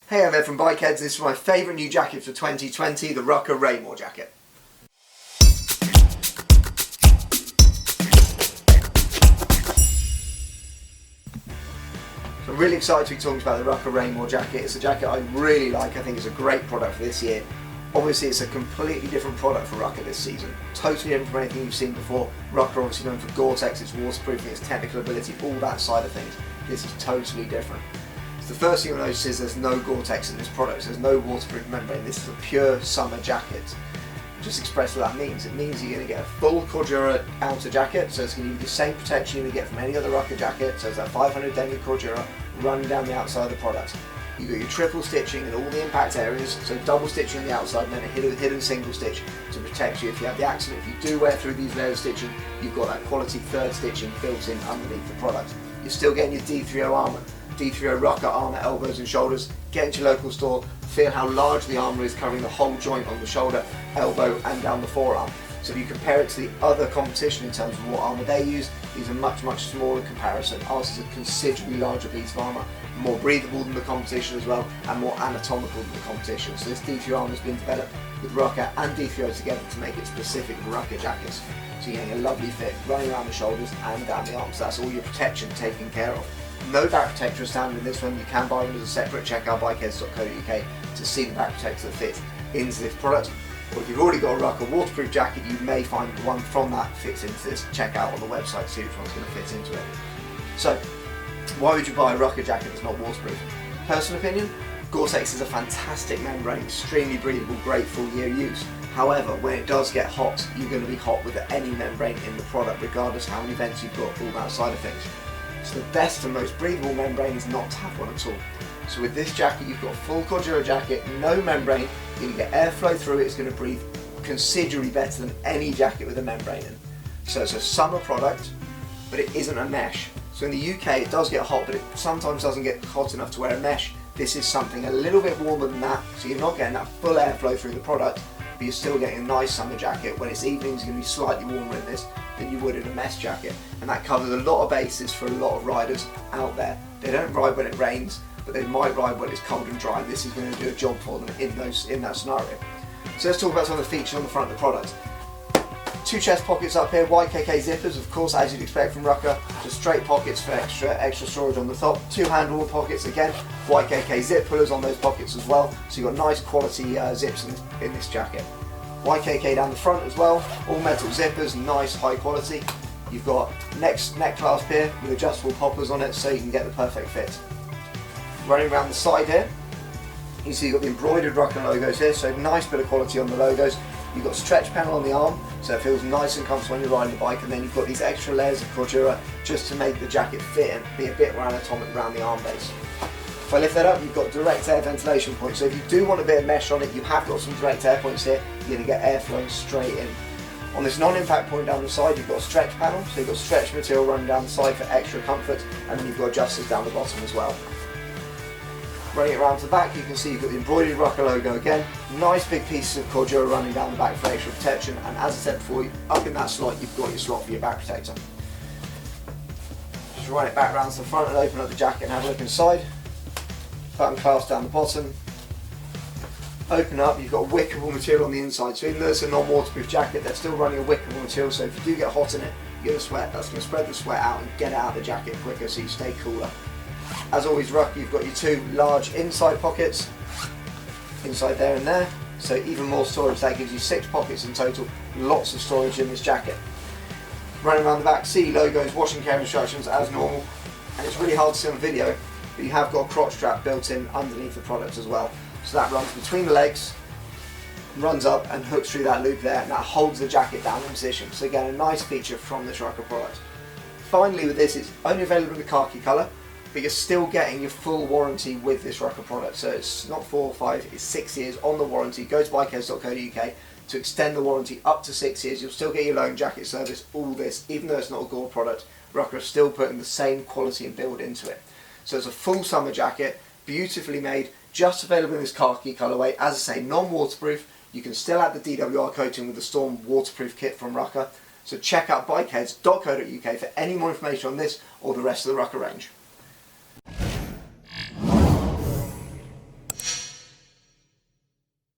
Hey, I'm Ed from Bikerheadz. This is my favourite new jacket for 2020, the RUKKA Raymore jacket. So I'm really excited to be talking about the RUKKA Raymore jacket. It's a jacket I really like. I think it's a great product for this year. Obviously it's a completely different product for RUKKA this season. Totally different from anything you've seen before. RUKKA obviously known for Gore-Tex, its waterproofing, its technical ability, all that side of things. This is totally different. The first thing you'll notice is there's no Gore-Tex in this product, so there's no waterproof membrane. This is a pure summer jacket. Just express what that means. It means you're going to get a full Cordura outer jacket, so it's going to give you the same protection you're going to get from any other RUKKA jacket, so it's that 500 denier Cordura running down the outside of the product. You've got your triple stitching in all the impact areas, so double stitching on the outside and then a hidden single stitch to protect you if you have the accident. If you do wear through these layers of stitching, you've got that quality third stitching built in underneath the product. You're still getting your D30 armour. D30 RUKKA armour, elbows and shoulders. Get into your local store, feel how large the armour is, covering the whole joint on the shoulder, elbow and down the forearm. So if you compare it to the other competition in terms of what armour they use, these are much smaller in comparison. Ours is a considerably larger piece of armour, more breathable than the competition as well, and more anatomical than the competition. So this D30 armour has been developed with RUKKA and D30 together to make it specific for RUKKA jackets. So you're getting a lovely fit running around the shoulders and down the arms. So that's all your protection taken care of. No back protector is standard in this one. You can buy one as a separate. Check out bikerheadz.co.uk to see the back protector that fits into this product. Or if you've already got a RUKKA waterproof jacket, you may find one from that fits into this. Check out on the website to see which one's going to fit into it. So, why would you buy a RUKKA jacket that's not waterproof? Personal opinion, Gore-Tex is a fantastic membrane, extremely breathable, great full year use. However, when it does get hot, you're going to be hot with any membrane in the product, regardless how many vents you've got, all that side of things. So the best and most breathable membrane is not to have one at all. So with this jacket, you've got a full Cordura jacket, no membrane, you're going to get airflow through it, it's going to breathe considerably better than any jacket with a membrane in. So it's a summer product, but it isn't a mesh. So in the UK it does get hot, but it sometimes doesn't get hot enough to wear a mesh. This is something a little bit warmer than that, so you're not getting that full airflow through the product, but you're still getting a nice summer jacket. When it's evening, it's going to be slightly warmer in this than you would in a mesh jacket, and that covers a lot of bases for a lot of riders out there. They don't ride when it rains, but they might ride when it's cold and dry. This is going to do a job for them in that scenario. So let's talk about some of the features on the front of the product. Two chest pockets up here, YKK zippers, of course, as you'd expect from RUKKA. Just straight pockets for extra storage on the top. Two handlebar pockets again, YKK zip pullers on those pockets as well. So you've got nice quality zips in this jacket. YKK down the front as well, all metal zippers, nice high quality. You've got neck clasp here with adjustable poppers on it, so you can get the perfect fit. Running around the side here, you see you've got the embroidered RUKKA logos here, so nice bit of quality on the logos. You've got a stretch panel on the arm, so it feels nice and comfortable when you're riding the bike, and then you've got these extra layers of Cordura just to make the jacket fit and be a bit more anatomic around the arm base. If I lift that up, you've got direct air ventilation points, so if you do want a bit of mesh on it, you have got some direct air points here. You're going to get air flowing straight in. On this non-impact point down the side, you've got a stretch panel, so you've got stretch material running down the side for extra comfort, and then you've got adjusters down the bottom as well. Running it around to the back, you can see you've got the embroidered RUKKA logo again. Nice big pieces of Cordura running down the back for extra protection, and as I said before, up in that slot you've got your slot for your back protector. Just run it back round to the front and open up the jacket and have a look inside. Button clasp down the bottom. Open up, you've got a wickable material on the inside, so even though it's a non-waterproof jacket, they're still running a wickable material, so if you do get hot in it, you're going to sweat, that's going to spread the sweat out and get it out of the jacket quicker so you stay cooler. As always, RUKKA, you've got your two large inside pockets, inside there and there, so even more storage. That gives you 6 pockets in total, lots of storage in this jacket. Running around the back, see logos, wash and care instructions as normal, and it's really hard to see on the video, but you have got a crotch strap built in underneath the product as well. So that runs between the legs, runs up and hooks through that loop there, and that holds the jacket down in position. So again, a nice feature from this RUKKA product. Finally with this, it's only available in the khaki colour, but you're still getting your full warranty with this RUKKA product. So it's not 4 or 5, it's 6 years on the warranty. Go to bikerheadz.co.uk to extend the warranty up to 6 years. You'll still get your loan, jacket service, all this, even though it's not a Gore product. RUKKA is still putting the same quality and build into it. So it's a full summer jacket, beautifully made, just available in this khaki colourway. As I say, non-waterproof. You can still add the DWR coating with the Storm waterproof kit from RUKKA. So check out bikerheadz.co.uk for any more information on this or the rest of the RUKKA range.